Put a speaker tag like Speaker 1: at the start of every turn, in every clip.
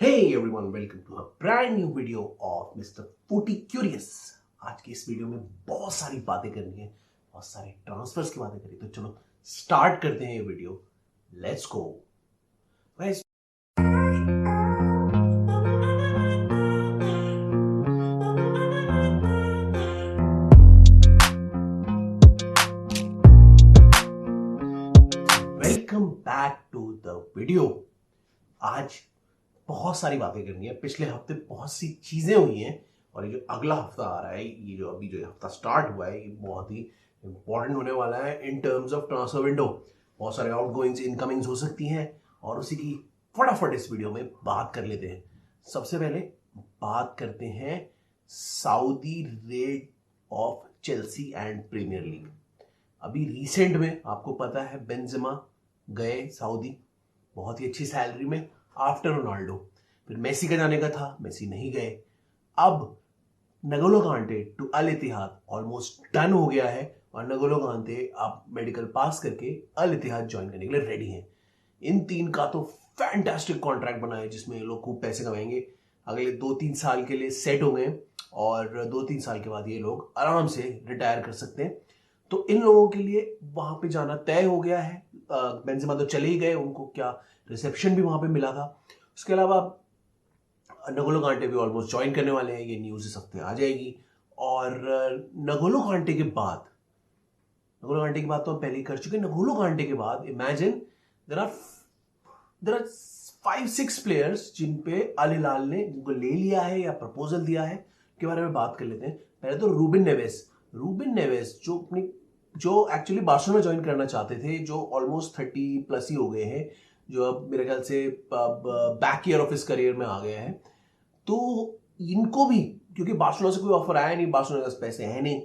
Speaker 1: Hey everyone, welcome to a brand new video of Mr. Footy Curious। आज की इस video में बहुत सारी बातें करनी है, बहुत सारे ट्रांसफर्स की बातें करनी है, तो चलो स्टार्ट करते हैं ये video. Let's go guys. Welcome back to the video. आज बहुत सारी बातें करनी है। पिछले हफ्ते बहुत सी चीजें हुई हैं और ये जो अगला हफ्ता आ रहा है, ये जो अभी जो हफ्ता स्टार्ट हुआ है, ये बहुत ही इंपॉर्टेंट होने वाला है in terms of transfer window. बहुत सारे आउटगोइंग्स इनकमिंग्स हो सकती हैं और उसी की फटाफट इस वीडियो में बात कर लेते हैं। सबसे पहले बात करते हैं Saudi raid of Chelsea and Premier League. अभी रिसेंट में आपको पता है बेंजेमा गए सऊदी बहुत ही अच्छी सैलरी में आफ्टर रोनाल्डो। फिर मेसी का जाने का था, मेसी नहीं गए। अब नगोलो कांटे टू अल इत्तिहाद ऑलमोस्ट डन हो गया है और नगोलो कांटे आप मेडिकल पास करके अल इत्तिहाद ज्वाइन करने के लिए रेडी हैं। इन तीन का तो फैंटास्टिक कॉन्ट्रैक्ट बना है जिसमें ये लोग खूब पैसे कमाएंगे। अगले 2-3 साल के लिए सेट हो गए और 2-3 साल के बाद ये लोग आराम से रिटायर कर सकते हैं। तो इन लोगों के लिए वहां पे जाना तय हो गया है। बेंजेमा तो चले ही गए, उनको क्या रिसेप्शन भी वहां पे मिला था। उसके अलावा नगोलो कांटे भी ऑलमोस्ट ज्वाइन करने वाले हैं, ये न्यूज इस हफ्ते आ जाएगी। और नगोलो कांटे के बाद, नगोलो कांटे की बात तो हम पहले ही कर चुके हैं। नगोलो कांटे के बाद इमेजिन देर आर 5-6 प्लेयर्स जिन पे अल हिलाल ने जिनको ले लिया है या प्रपोजल दिया है, के बारे में बात कर लेते हैं। पहले तो रूबिन नेवेस जो एक्चुअली बार्सिलोना ज्वाइन करना चाहते थे, जो ऑलमोस्ट 30 प्लस ही हो गए हैं, जो अब मेरे ख्याल से back year of his career में आ गए हैं। तो इनको भी, क्योंकि बार्सिलोना से कोई ऑफर आया नहीं, बार्सिलोना के पास पैसे हैं नहीं,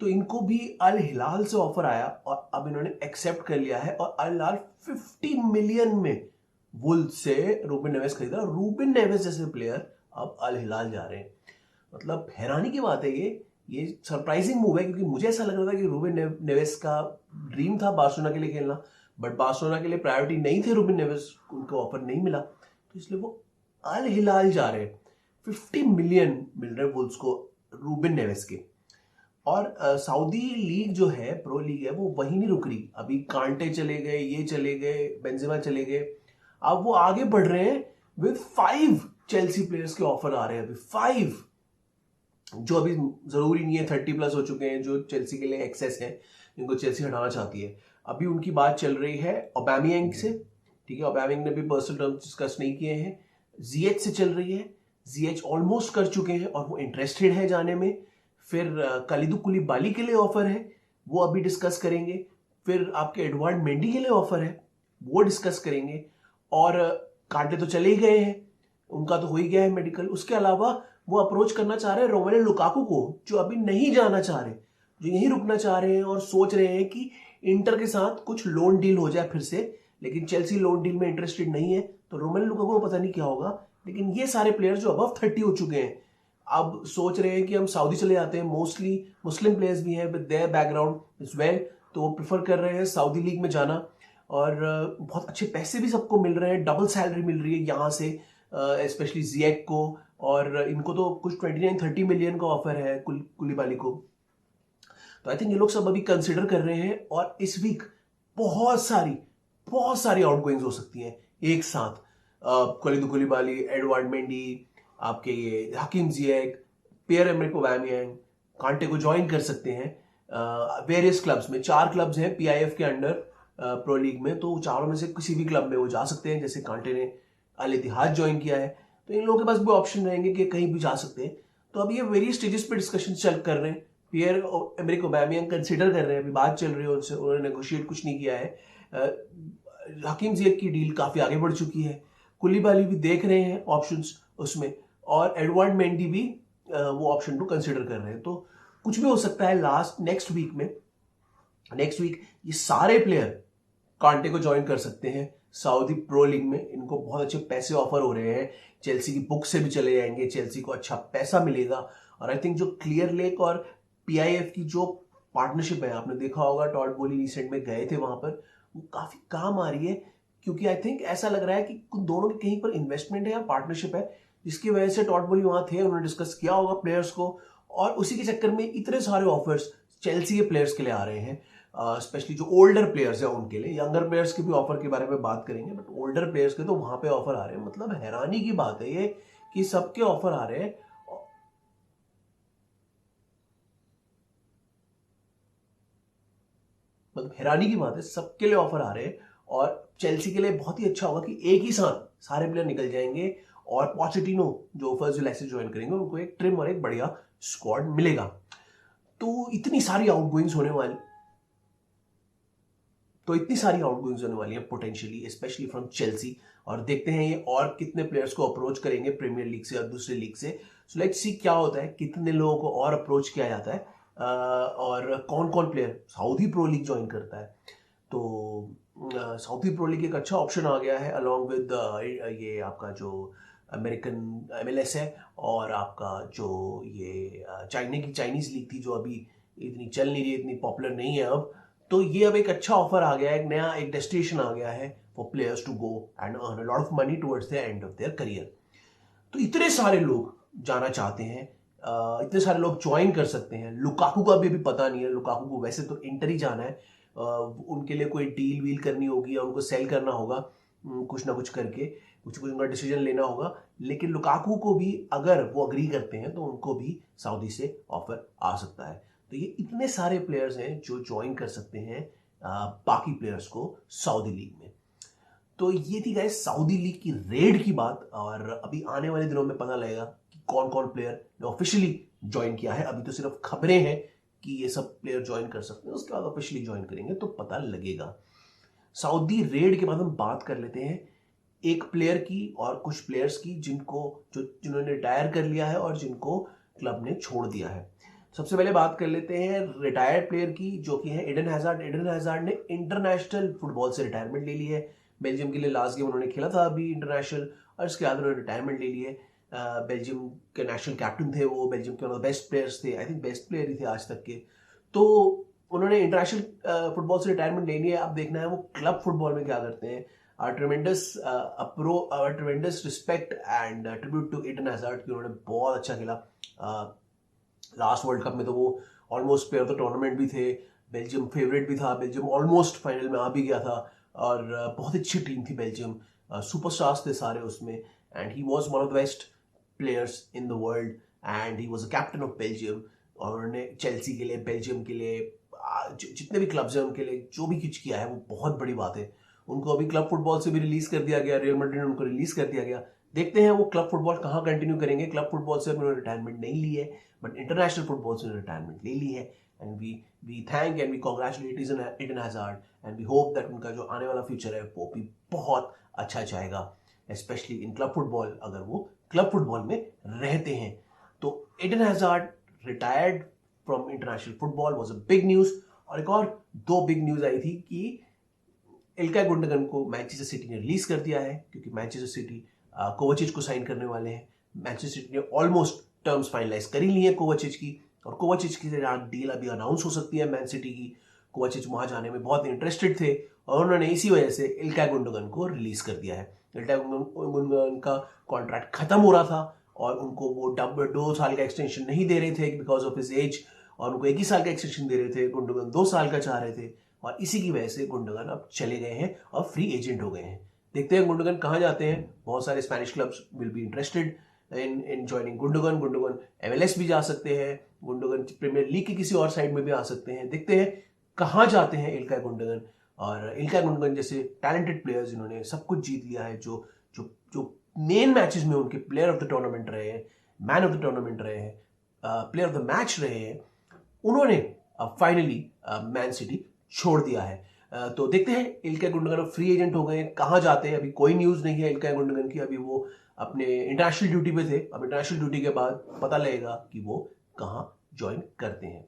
Speaker 1: तो इनको भी अल हिलाल से ऑफर आया और अब इन्होंने एक्सेप्ट कर लिया है। और अल हिलाल 50 मिलियन में वुल्फ से रूबिन नेवेस खरीदा। रूबिन नेवेस जैसे प्लेयर अब अल हिलाल जा रहे हैं। मतलब हैरानी की बात है ये सरप्राइजिंग मूव है, क्योंकि मुझे ऐसा लग रहा था कि रूबिन नेवेस का ड्रीम था बार्सिलोना के लिए खेलना, बट बार्सिलोना के लिए प्रायोरिटी नहीं थे रूबिन नेवेस, उनको ऑफर नहीं मिला, तो इसलिए वो अल हिलाल जा रहे हैं। 50 मिलियन मिल रहे वुल्व्स को रूबिन नेवेस के। और सऊदी लीग जो है, प्रो लीग है, वो वहीं नहीं रुक रही। अभी कांटे चले गए, ये चले गए, बेंजेमा चले गए, अब वो आगे बढ़ रहे हैं विद 5 चेल्सी प्लेयर्स के ऑफर आ रहे हैं। अभी 5 जो अभी जरूरी नहीं है 30 प्लस हो चुके हैं, जो चेल्सी के लिए एक्सेस है, जिनको चेल्सी हटाना चाहती है। अभी उनकी बात चल रही है ओबामेयांग से, ठीक है, ओबामेयांग ने भी पर्सनल टर्म्स डिस्कस नहीं किए हैं। जीएच से चल रही है, जीएच ऑलमोस्ट कर चुके हैं और वो इंटरेस्टेड है जाने में। फिर कलिदु कुलिबाली के लिए ऑफर है, वो अभी डिस्कस करेंगे। फिर आपके एडवार्ड मेंडी के लिए ऑफर है, वो डिस्कस करेंगे। और कांटे तो चले ही गए हैं, उनका तो हो ही गया है मेडिकल। उसके अलावा वो अप्रोच करना चाह रहे हैं रोमेलो लुकाकू को, जो अभी नहीं जाना चाह रहे, जो यहीं रुकना चाह रहे हैं और सोच रहे हैं कि इंटर के साथ कुछ लोन डील हो जाए फिर से। लेकिन चेल्सी लोन डील में इंटरेस्टेड नहीं है, तो रोमेलो लुकाकू को पता नहीं क्या होगा। लेकिन ये सारे प्लेयर्स जो अबव 30 हो चुके हैं, अब सोच रहे हैं कि हम सऊदी चले जाते हैं। मोस्टली मुस्लिम प्लेयर्स भी हैं with their background is well, तो वो प्रेफर कर रहे हैं सऊदी लीग में जाना। और बहुत अच्छे पैसे भी सबको मिल रहे हैं, डबल सैलरी मिल रही है यहाँ से, स्पेशली जिएक को। और इनको तो कुछ 29-30 मिलियन का ऑफर है कुलिबाली को। तो आई थिंक ये लोग सब अभी कंसिडर कर रहे हैं और इस वीक बहुत सारी आउटगोइंग्स हो सकती हैं एक साथ। कलिदु कुलिबाली, एडवार्ड मेंडी, आपके ये हकीम जिएक, पियर एमरिक ओबामेयांग कांटे को ज्वाइन कर सकते हैं वेरियस क्लब्स में। 4 क्लब्स हैं पीआईएफ के अंडर प्रो लीग में, तो चारों में से किसी भी क्लब में वो जा सकते हैं। जैसे कांटे ने अल इत्तिहाद ज्वाइन किया है, तो इन लोगों के पास भी ऑप्शन रहेंगे कि कहीं भी जा सकते हैं। तो अभी ये वेरियस स्टेजेस पे डिस्कशन चल कर रहे हैं। पियर एमरिक ओबामेयांग कंसिडर कर रहे हैं, अभी बात चल रही है उनसे, उन्होंने नेगोशिएट कुछ नहीं किया है। हकीम जिएक की डील काफी आगे बढ़ चुकी है। कुलिबाली भी देख रहे हैं ऑप्शंस उसमें, और एडवार्ड मेंडी भी वो ऑप्शन को कंसिडर कर रहे हैं। तो कुछ भी हो सकता है नेक्स्ट वीक ये सारे प्लेयर कांटे को ज्वाइन कर सकते हैं सऊदी प्रो लीग में। इनको बहुत अच्छे पैसे ऑफर हो रहे हैं, चेल्सी की बुक से भी चले जाएंगे, चेल्सी को अच्छा पैसा मिलेगा। और आई थिंक जो क्लियर लेक और पीआईएफ की जो पार्टनरशिप है, आपने देखा होगा टॉड बोली रिसेंट में गए थे वहां पर, वो काफी काम आ रही है। क्योंकि आई थिंक ऐसा लग रहा है कि दोनों की कहीं पर इन्वेस्टमेंट है या पार्टनरशिप है, जिसकी वजह से टॉड बोली वहां थे, उन्होंने डिस्कस किया होगा प्लेयर्स को, और उसी के चक्कर में इतने सारे ऑफर्स चेल्सी के प्लेयर्स के लिए आ रहे हैं, स्पेशली जो ओल्डर प्लेयर्स हैं उनके लिए। यंगर प्लेयर्स के भी ऑफर के बारे में बात करेंगे, बट ओल्डर प्लेयर्स के तो वहां पे ऑफर आ रहे हैं। मतलब हैरानी की बात है ये कि सबके ऑफर आ रहे हैं। मतलब हैरानी की बात है, सबके लिए ऑफर आ रहे हैं, और चेल्सी के लिए बहुत ही अच्छा होगा कि एक ही साथ सारे प्लेयर निकल जाएंगे, और पोचेटिनो जो फर्स्ट जुलाई से ज्वाइन करेंगे उनको एक ट्रिम और एक बढ़िया स्क्वाड मिलेगा। तो इतनी सारी आउटगोइंग्स होने वाली होने वाली है पोटेंशियली, स्पेशली फ्रॉम चेल्सी। और देखते हैं ये और कितने प्लेयर्स को अप्रोच करेंगे प्रीमियर लीग से और दूसरी लीग से। सो लेट्स सी क्या होता है, कितने लोगों को और अप्रोच किया जाता है, और कौन कौन player Saudi pro league join करता है। तो सऊदी प्रो लीग एक अच्छा ऑप्शन आ गया है, अलॉन्ग विद ये आपका जो अमेरिकन MLS है, और आपका जो ये चाइनीज लीग थी जो अभी इतनी चल नहीं रही, इतनी पॉपुलर नहीं है अब। तो ये अब एक अच्छा ऑफर आ गया है, एक नया एक डेस्टिनेशन आ गया है for players to go and earn a lot of money towards the end of their career. तो इतने सारे लोग जाना चाहते हैं, इतने सारे लोग ज्वाइन कर सकते हैं। लुकाकू का भी अभी पता नहीं है, लुकाकू को वैसे तो इंटर ही जाना है, उनके लिए कोई डील वील करनी होगी या उनको सेल करना होगा, कुछ ना कुछ करके कुछ उनका डिसीजन लेना होगा। लेकिन लुकाकू को भी अगर वो अग्री करते हैं तो उनको भी सऊदी से ऑफर आ सकता है। तो ये इतने सारे प्लेयर्स हैं जो ज्वाइन कर सकते हैं बाकी प्लेयर्स को सऊदी लीग में। तो ये थी गाइस सऊदी लीग की रेड की बात, और अभी आने वाले दिनों में पता लगेगा कि कौन कौन प्लेयर ने ऑफिशियली ज्वाइन किया है। अभी तो सिर्फ खबरें हैं कि ये सब प्लेयर ज्वाइन कर सकते हैं, उसके बाद ऑफिशियली ज्वाइन करेंगे तो पता लगेगा। सऊदी रेड के बाद हम बात कर लेते हैं एक प्लेयर की और कुछ प्लेयर्स की जिन्होंने रिटायर कर लिया है और जिनको क्लब ने छोड़ दिया है। सबसे पहले बात कर लेते हैं रिटायर्ड प्लेयर की, जो कि है एडन हैजार्ड। एडन हैजार्ड ने इंटरनेशनल फुटबॉल से रिटायरमेंट ले ली है। बेल्जियम के लिए लास्ट गेम उन्होंने खेला था अभी इंटरनेशनल, और इसके बाद उन्होंने रिटायरमेंट ले ली है। बेल्जियम के नेशनल कैप्टन थे वो, बेल्जियम के बेस्ट प्लेयर्स थे, आई थिंक बेस्ट प्लेयर ही थे आज तक के। तो उन्होंने इंटरनेशनल फुटबॉल से रिटायरमेंट ले ली है। अब देखना है वो क्लब फुटबॉल में क्या करते हैं। Tremendous respect and tribute to Eden Hazard कि उन्होंने बहुत अच्छा खेला। लास्ट वर्ल्ड कप में तो वो almost player of the tournament भी थे, बेल्जियम फेवरेट भी था, बेल्जियम ऑलमोस्ट फाइनल में आ भी गया था, और बहुत अच्छी टीम थी बेल्जियम, सुपरस्टार्स थे सारे उसमें, and he was one of the best players in the world, and he was a captain of Belgium. और उन्होंने चेल्सी के लिए, बेल्जियम के लिए, जितने भी क्लब्स हैं उनके लिए जो भी कुछ किया है वो बहुत बड़ी बात है। उनको अभी क्लब फुटबॉल से भी रिलीज कर दिया गया, रियल मैड्रिड ने उनको रिलीज कर दिया गया। देखते हैं वो क्लब फुटबॉल कहाँ कंटिन्यू करेंगे। क्लब फुटबॉल से उन्होंने रिटायरमेंट नहीं ली है, बट इंटरनेशनल फुटबॉल से रिटायरमेंट ले ली है, and we thank and we congratulate Eden Hazard, and we hope that उनका जो आने वाला फ्यूचर है वो भी बहुत अच्छा जाएगा, स्पेशली इन क्लब फुटबॉल, अगर वो क्लब फुटबॉल में रहते हैं। तो Eden Hazard retired from international football was a big news. और एक और दो बिग न्यूज आई थी कि इल्काई गुंडोगन को मैनचेस्टर सिटी ने रिलीज कर दिया है, क्योंकि मैनचेस्टर सिटी कोवाचिच को साइन करने वाले हैं। मैनचेस्टर सिटी ने ऑलमोस्ट टर्म्स फाइनलाइज कर ही ली है कोवाचिच की, और कोवाचिच की डील अभी अनाउंस हो सकती है मैन सिटी की। कोवाचिच वहां जाने में बहुत इंटरेस्टेड थे, और उन्होंने इसी वजह से इल्काई गुंडोगन को रिलीज कर दिया है। इल्काई गुंडोगन का कॉन्ट्रैक्ट खत्म हो रहा था, और उनको वो 2 साल का एक्सटेंशन नहीं दे रहे थे बिकॉज ऑफ हिज एज, और उनको 1 ही साल का एक्सटेंशन दे रहे थे। गुंडोगन 2 साल का चाह रहे थे, और इसी की वजह से गुंडोगन अब चले गए हैं और फ्री एजेंट हो गए हैं। देखते हैं गुंडोगन कहाँ जाते हैं। बहुत सारे Spanish clubs will be interested in joining Gundogan. Gundogan MLS भी जा सकते हैं, गुंडोगन प्रीमियर लीग की किसी और साइड में भी आ सकते हैं। देखते हैं कहाँ जाते हैं इल्काई गुंडोगन। और इल्काई गुंडोगन जैसे टैलेंटेड प्लेयर्स जिन्होंने सब कुछ जीत लिया है, जो जो जो मेन मैचेस में उनके प्लेयर ऑफ द टूर्नामेंट रहे हैं, मैन ऑफ द टूर्नामेंट रहे हैं, प्लेयर ऑफ द मैच रहे हैं, उन्होंने फाइनली मैन सिटी छोड़ दिया है। तो देखते हैं इल्काई गुंडोगन फ्री एजेंट हो गए, कहाँ जाते हैं अभी कोई न्यूज नहीं है इल्काई गुंडोगन की। अभी वो अपने इंटरनेशनल ड्यूटी पे थे, अब इंटरनेशनल ड्यूटी के बाद पता लगेगा कि वो कहाँ ज्वाइन करते हैं।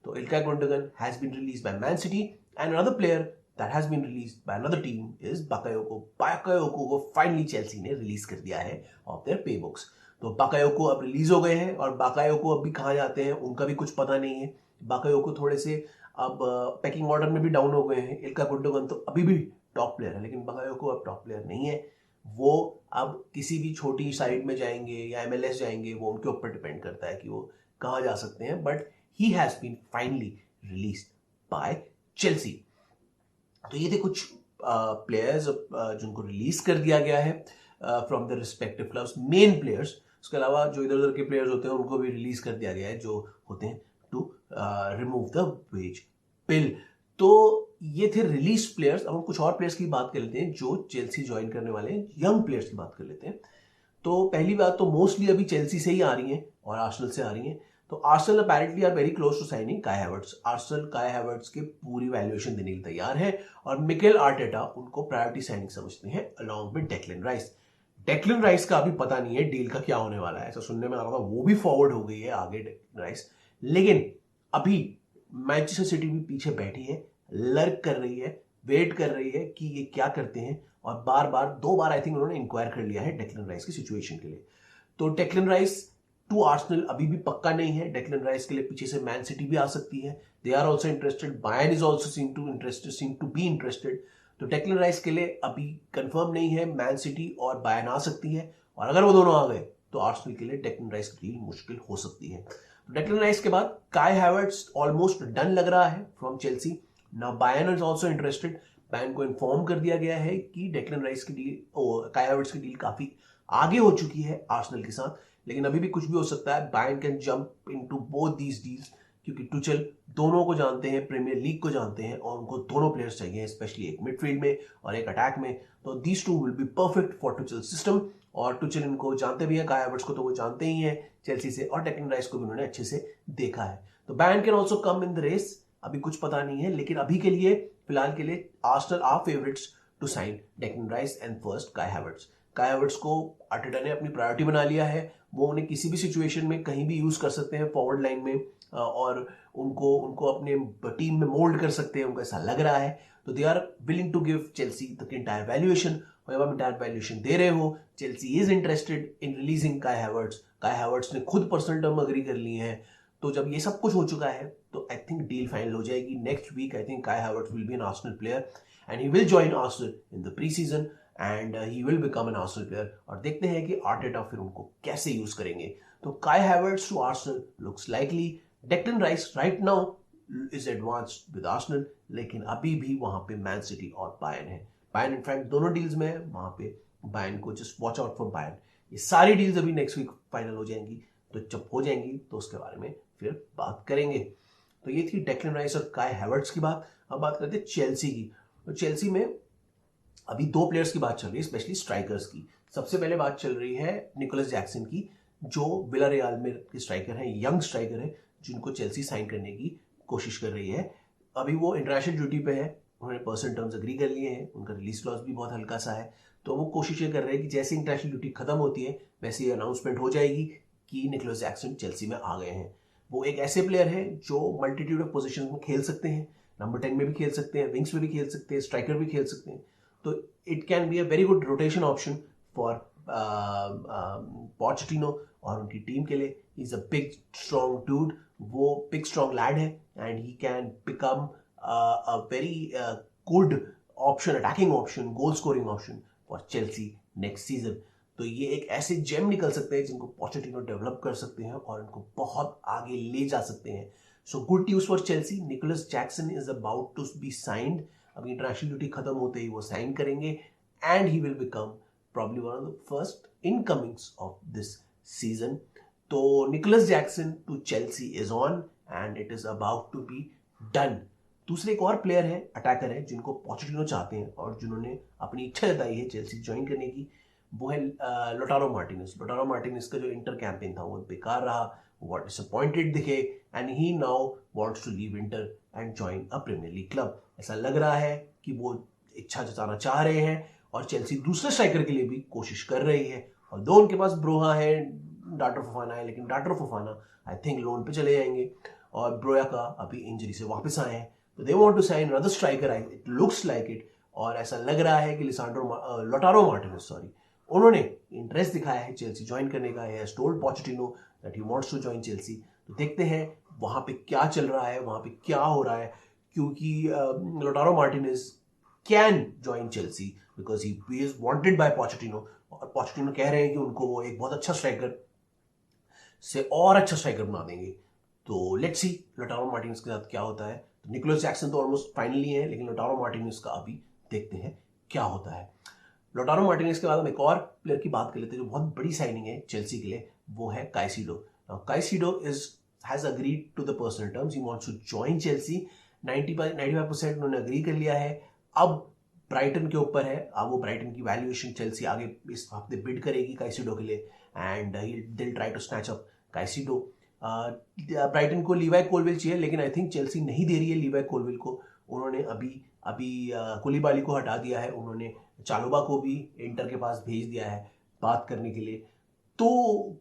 Speaker 1: तो Ilkay Gundogan has been release by Man City, and another player that has been release by another team is Bakayoko. Bakayoko को फाइनली चेल्सी ने रिलीज कर दिया है ऑफ देयर पे बुक्स। तो बाकायोको अब रिलीज हो गए हैं, और बाकायोको अभी कहाँ जाते हैं उनका भी कुछ पता नहीं है। बाकायोको थोड़े से अब पैकिंग ऑर्डर में भी डाउन हो गए हैं। इल्काई गुंडोगन तो अभी भी टॉप प्लेयर है, लेकिन बकायोको अब टॉप प्लेयर नहीं है। वो अब किसी भी छोटी साइड में जाएंगे या MLS जाएंगे, वो उनके ऊपर डिपेंड करता है कि वो कहाँ जा सकते हैं, but he has been finally release by Chelsea. तो ये थे कुछ प्लेयर्स जिनको रिलीज कर दिया गया है from the respective clubs, main players. उसके अलावा जो इधर उधर के प्लेयर्स होते हैं उनको भी रिलीज कर दिया गया है, जो होते हैं to remove the wage bill. तो ये थे रिलीज प्लेयर्स। अब हम कुछ और प्लेयर्स की बात कर लेते हैं जो चेल्सी ज्वाइन करने वाले हैं, यंग प्लेयर्स की बात कर लेते हैं। तो पहली बात तो मोस्टली अभी चेल्सी से ही आ रही हैं और आर्सेनल से आ रही हैं। तो Arsenal apparently are very close to signing Kai Havertz. Arsenal Kai Havertz के पूरी वैल्यूएशन देने के लिए तैयार है और मिकेल आर्टेटा उनको प्रायोरिटी साइनिंग समझते हैं along with Declan Rice. Declan Rice का अभी पता नहीं है डील का क्या होने वाला है, ऐसा सुनने में आ रहा था वो भी फॉरवर्ड हो गई है आगे डेक्लन राइस। लेकिन अभी मैनचेस्टर सिटी भी पीछे बैठी है, लर्क कर रही है, वेट कर रही है कि ये क्या करते हैं, और बार बार 2 बार आई थिंक उन्होंने इंक्वायर कर लिया है डेक्लन राइस की सिचुएशन के लिए। तो डेक्लन राइस टू आर्सेनल अभी भी पक्का नहीं है। डेक्लन राइस के लिए पीछे से मैन सिटी भी आ सकती है, they are also interested, Bayern is also seem to be interested. तो डेक्लन राइस के लिए अभी कंफर्म नहीं है, मैन सिटी और बायर्न आ सकती है, और अगर वो दोनों आ गए तो आर्सेनल के लिए डेक्लन राइस की डील मुश्किल हो सकती है। तो डेक्लन राइस के बाद काय हैवर्ट्स ऑलमोस्ट डन लग रहा है from Chelsea. Now Bayern is also interested. Bayern को इन्फॉर्म कर दिया गया है कि डेक्लन राइस की डील, काय हैवर्ट्स की डील काफी आगे हो चुकी है आर्सेनल के साथ, लेकिन अभी भी कुछ भी हो सकता है। Bayern can jump into both these deals, क्योंकि टुचेल दोनों को जानते हैं, प्रीमियर लीग को जानते हैं, और उनको दोनों प्लेयर्स चाहिए, स्पेशली एक मिडफील्ड में और एक अटैक में। तो these two will be perfect for Tuchel system, और टुचेल इनको जानते भी है, काय हैवर्ट्स को तो वो जानते ही हैं चेल्सी से, और डेक्लन राइस को भी उन्होंने अच्छे से देखा है। तो Bayern can also come in the race, अभी कुछ पता नहीं है, लेकिन अभी के लिए फिलहाल के लिए Arsenal are favourites to sign Declan Rice and first Kai Havertz. Kai Havertz को आर्टेटा ने अपनी प्रायोरिटी बना लिया है, वो उन्हें किसी भी सिचुएशन में कहीं भी यूज कर सकते हैं फॉरवर्ड लाइन में, और उनको अपने टीम में मोल्ड कर सकते हैं, उनको ऐसा लग रहा है। तो they are willing to give Chelsea the entire valuation, और जब आप इंटायर वैल्यूएशन दे रहे हो, Chelsea is interested in releasing Kai Havertz. Kai Havertz ने खुद पर्सनल टर्म अग्री कर ली है। तो जब ये सब कुछ हो चुका है तो आई थिंक डील फाइनल हो जाएगी next week. I think Kai Havertz will be an Arsenal player and he will join Arsenal in the pre season and he will become an Arsenal player. और देखते हैं कि Arteta फिर उनको कैसे use करेंगे। तो Kai Havertz to Arsenal looks likely. Declan Rice right now is advanced with Arsenal, लेकिन अभी भी वहां पे मैन सिटी और बायर्न है। बायर्न इनफैक्ट दोनों डील्स में है, वहां पे बायर्न को just watch out for Bayern. ये सारी डील्स अभी नेक्स्ट वीक फाइनल हो जाएंगी, तो जब हो जाएंगी तो उसके बारे में फिर बात करेंगे। तो ये थी डेक्लन राइस और काय हैवर्ट्स की बात। अब बात करते हैं चेल्सी की। तो चेल्सी में अभी 2 प्लेयर्स की बात चल रही है, स्पेशली स्ट्राइकर्स की। सबसे पहले बात चल रही है निकोलस जैक्सन की, जो विलारियल में के स्ट्राइकर हैं, यंग स्ट्राइकर है, जिनको चेल्सी साइन करने की कोशिश कर रही है। अभी वो इंटरनेशनल ड्यूटी पे है, उन्होंने पर्सनल टर्म्स अग्री कर लिए हैं, उनका रिलीज क्लॉज भी बहुत हल्का सा है। तो वो कोशिश ये कर रहे हैं कि जैसे इंटरनेशनल ड्यूटी खत्म होती है वैसे ही अनाउंसमेंट हो जाएगी कि निकोलस जैक्सन चेल्सी में आ गए हैं। वो एक ऐसे प्लेयर है जो मल्टीट्यूड ऑफ पोजीशंस में खेल सकते हैं, नंबर 10 में भी खेल सकते हैं, विंग्स में भी खेल सकते हैं, स्ट्राइकर भी खेल सकते हैं। तो it can be a very good rotation option for Pochettino और उनकी टीम के लिए। Is a big strong dude, वो बिग स्ट्रॉन्ग लैड है, and he can become a very good option, attacking option, goal scoring option for Chelsea next season. तो ये एक ऐसे जेम निकल सकते हैं जिनको पोचेटिनो डेवलप कर सकते हैं और इनको बहुत आगे ले जा सकते हैं। So good news for Chelsea, Nicholas Jackson is about to be signed. अभी इंटरनेशनल ड्यूटी खत्म होते ही वो साइन करेंगे, and he will become probably one of the first incomings of this season. तो Nicholas Jackson to Chelsea is on and it is about to be done. दूसरे एक और प्लेयर है, अटैकर है, जिनको पोचेटिनो चाहते हैं और जिन्होंने अपनी इच्छा जताई है चेल्सी ज्वाइन करने की, वो है लोटारो मार्टिनेज। लोटारो मार्टिनेज का जो इंटर कैंपेन था वो बेकार रहा, वो डिसअपॉइंटेड दिखे, and he now wants to leave Inter and join a Premier League club. ऐसा लग रहा है कि वो इच्छा जताना चाह रहे हैं, और चेल्सी दूसरे स्ट्राइकर के लिए भी कोशिश कर रही है। और दो उनके पास ब्रोहा है, डाटर फोफाना है, लेकिन daughter Fofana I think loan पे चले जाएंगे, और ब्रोया का अभी इंजरी से वापस आए हैं। तो they want to sign another striker, it looks like it. और ऐसा लग रहा है कि लोटारो मार्टिनेज उन्होंने इंटरेस्ट दिखाया है चेल्सी ज्वाइन करने का। He has told Pochettino that he wants to join Chelsea. तो देखते हैं वहां पे क्या चल रहा है, वहां पे क्या हो रहा है, क्योंकि लोटारो Martinez can join Chelsea because he is wanted bye Pochettino, और पोचेटिनो कह रहे हैं कि उनको वो एक बहुत अच्छा स्ट्राइकर से और अच्छा स्ट्राइकर बना देंगे। तो लेट्स सी लोटारो मार्टिनेज के साथ क्या होता है। तो निकोलस जैक्सन तो ऑलमोस्ट फाइनली है, लेकिन लोटारो मार्टिनेज का अभी देखते हैं क्या होता है। लोटारो मार्टिनेज के बाद हम एक और प्लेयर की बात कर लेते हैं जो बहुत बड़ी साइनिंग है चेल्सी के लिए, वो है Caicedo. Caicedo has agreed to the personal terms, he wants to join Chelsea. 95% उन्होंने अग्री कर लिया है। अब ब्राइटन के ऊपर है, अब वो ब्राइटन की वैल्यूएशन चेल्सी आगे इस हफ्ते बिड करेगी काइसीडो के लिए, and they'll try to snatch up Caicedo. Brighton को लीवाई कोलविल चाहिए, लेकिन आई थिंक चेल्सी नहीं दे रही है लीवाई कोलविल को। उन्होंने अभी कुलिबाली को हटा दिया है, उन्होंने चालोबा को भी इंटर के पास भेज दिया है बात करने के लिए। तो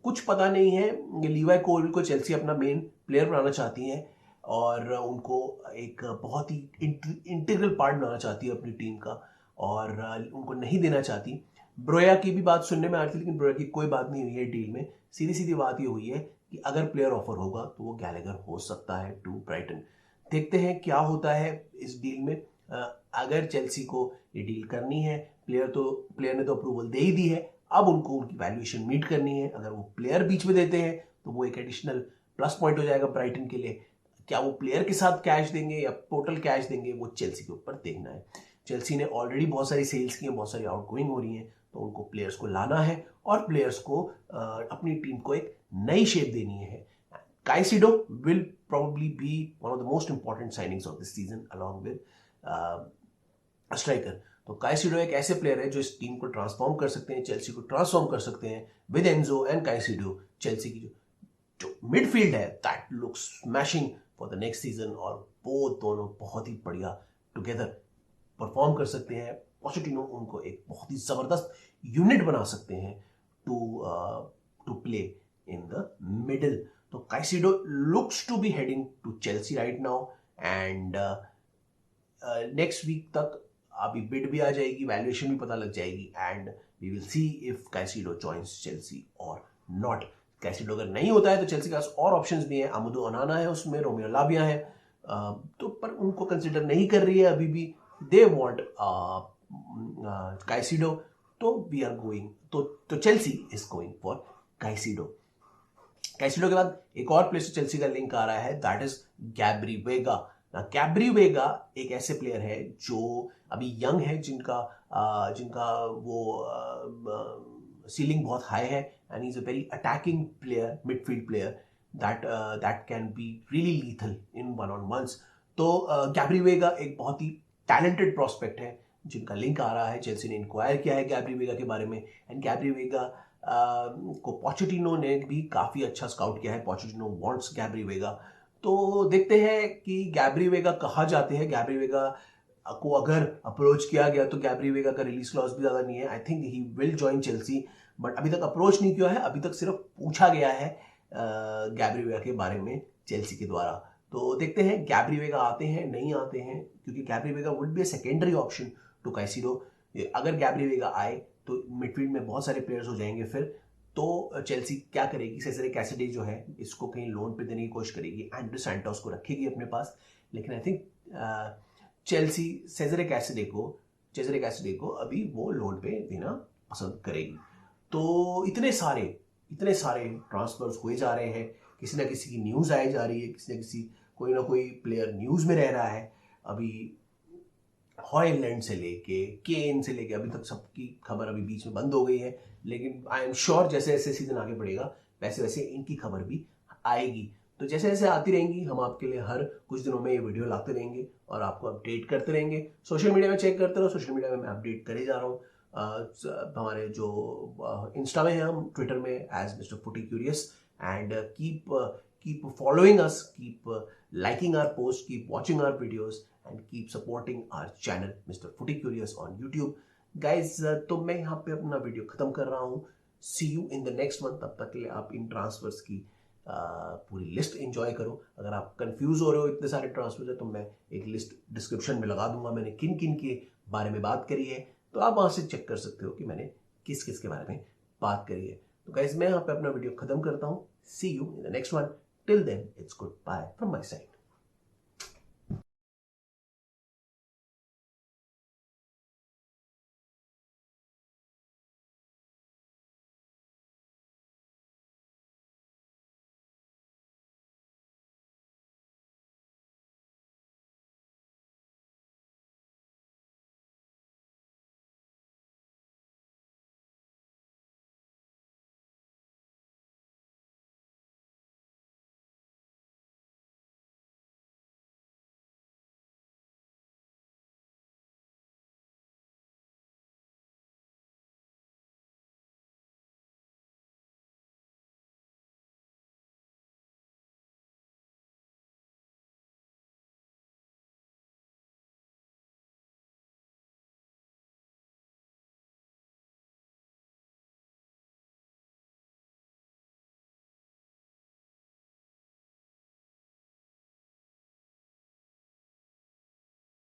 Speaker 1: कुछ पता नहीं है, लीवाई कोलविल को चेल्सी अपना मेन प्लेयर बनाना चाहती है और उनको एक बहुत ही इंटीग्रल पार्ट बनाना चाहती है अपनी टीम का, और उनको नहीं देना चाहती। ब्रोया की भी बात सुनने में आ रही थी, लेकिन ब्रोया की कोई बात नहीं हुई है डील में। सीधी सीधी बात ये हुई है कि अगर प्लेयर ऑफर होगा तो वो गैलेगर हो सकता है टू ब्राइटन। देखते हैं क्या होता है इस डील में। अगर चेल्सी को ये डील करनी है, प्लेयर ने तो अप्रूवल दे ही दी है, अब उनको उनकी वैल्यूएशन मीट करनी है। अगर वो प्लेयर बीच में देते हैं तो वो एक एडिशनल प्लस पॉइंट हो जाएगा ब्राइटन के लिए। क्या वो प्लेयर के साथ कैश देंगे या टोटल कैश देंगे, वो चेल्सी के ऊपर देखना है। चेल्सी ने ऑलरेडी बहुत सारी सेल्स की हैं, बहुत सारी आउटगोइंग हो रही हैं, तो उनको प्लेयर्स को लाना है और प्लेयर्स को अपनी टीम को एक नई शेप देनी है। Caicedo will probably be one of the most important signings of this season along with striker. तो काइसीडो एक ऐसे प्लेयर है जो इस टीम को ट्रांसफॉर्म कर सकते हैं, चेल्सी को ट्रांसफॉर्म कर सकते हैं। विद एंजो एंड काइसीडो चेल्सी की जो मिडफील्ड है that looks smashing for the next season, और वो दोनों बहुत ही बढ़िया टुगेदर परफॉर्म कर सकते हैं। पोचेटिनो उनको एक बहुत ही जबरदस्त यूनिट बना सकते हैं to play in the middle. तो Caicedo looks to be heading to Chelsea right now, and next week तक अभी बिड भी आ जाएगी, वैल्यूएशन भी पता लग जाएगी, and we will see if Caicedo joins Chelsea और नॉट। काइसीडो अगर नहीं होता है तो चेल्सी के पास और ऑप्शंस भी हैं, अमदो अनाना है उसमें, रोमियो लाबिया है, तो पर उनको कंसिडर नहीं कर रही है अभी भी। दे वांट काइसीडो, तो वी आर गोइंग, तो चेल्सी इज गोइंग फॉर काइसीडो। काइसीडो के बाद एक और प्लेयर से चेल्सी का लिंक आ रहा है, दैट इज गैब्री वेगा। गैब्री वेगा एक ऐसे प्लेयर है जो अभी यंग है, जिनका वो सीलिंग बहुत हाई है, and is a very attacking player, midfield player that can be really lethal in one on ones. तो गैब्री वेगा एक बहुत ही टैलेंटेड प्रॉस्पेक्ट है जिनका लिंक आ रहा है। चेल्सी ने इंक्वायर किया है गैब्री वेगा के बारे में, एंड गैब्री वेगा को पोचेटिनो ने भी काफी अच्छा स्काउट किया है। पोचेटिनो वांट्स गैब्री वेगा। तो देखते हैं कि गैब्री वेगा कहाँ जाते हैं। गैब्री वेगा को अगर अप्रोच किया गया तो गैब्री वेगा का रिलीज क्लॉज भी ज्यादा नहीं है। I think he will join Chelsea, but अभी तक अप्रोच नहीं किया है, अभी तक सिर्फ पूछा गया है गैब्री वेगा के बारे में चेल्सी के द्वारा। तो देखते हैं गैब्री वेगा आते हैं नहीं आते हैं, क्योंकि Gabri Veiga would be a secondary option to Caicedo. अगर गैब्री वेगा आए तो मिडफील्ड में बहुत सारे प्लेयर्स हो जाएंगे फिर। तो चेल्सी क्या करेगी, सेजरे कैसिडी जो है इसको कहीं लोन पे देने की कोशिश करेगी, एंड्रे सैंटोस को रखेगी अपने पास, लेकिन आई थिंक चेल्सी सेजरे कैसिडी को अभी वो लोन पे देना पसंद करेगी। तो इतने सारे ट्रांसफर्स हुए जा रहे हैं, किसी ना किसी की न्यूज़ आई जा रही है, किसी ना किसी कोई ना कोई प्लेयर न्यूज़ में रह रहा है। अभी हॉयलैंड से लेके केन से लेके अभी तक सबकी खबर अभी बीच में बंद हो गई है, लेकिन आई एम श्योर जैसे जैसे सीजन आगे बढ़ेगा वैसे वैसे इनकी खबर भी आएगी। तो जैसे जैसे आती रहेंगी हम आपके लिए हर कुछ दिनों में ये वीडियो लाते रहेंगे और आपको अपडेट करते रहेंगे। सोशल मीडिया में चेक करते रहो, सोशल मीडिया में मैं अपडेट करे जा रहा हूँ। हमारे जो इंस्टा में है, हम ट्विटर में एज मिस्टर फुटी curious, and keep following us, keep liking our posts, keep watching our videos, and keep supporting our channel Mr. Footy Curious on YouTube. Guys, तो मैं यहाँ पे अपना वीडियो खत्म कर रहा हूँ। See you in the next one. तब तक के लिए आप इन ट्रांसफर्स की पूरी लिस्ट एंजॉय करो। अगर आप कंफ्यूज हो रहे हो इतने सारे ट्रांसफर्स है, तो मैं एक लिस्ट डिस्क्रिप्शन में लगा दूंगा, मैंने किन किन के बारे में बात करी है, तो आप वहाँ से चेक कर सकते हो कि मैंने किस किस के बारे में बात करी है। तो गाइज मैं यहाँ पे अपना वीडियो खत्म करता हूँ। See you in the next one. Till then, it's goodbye from my side.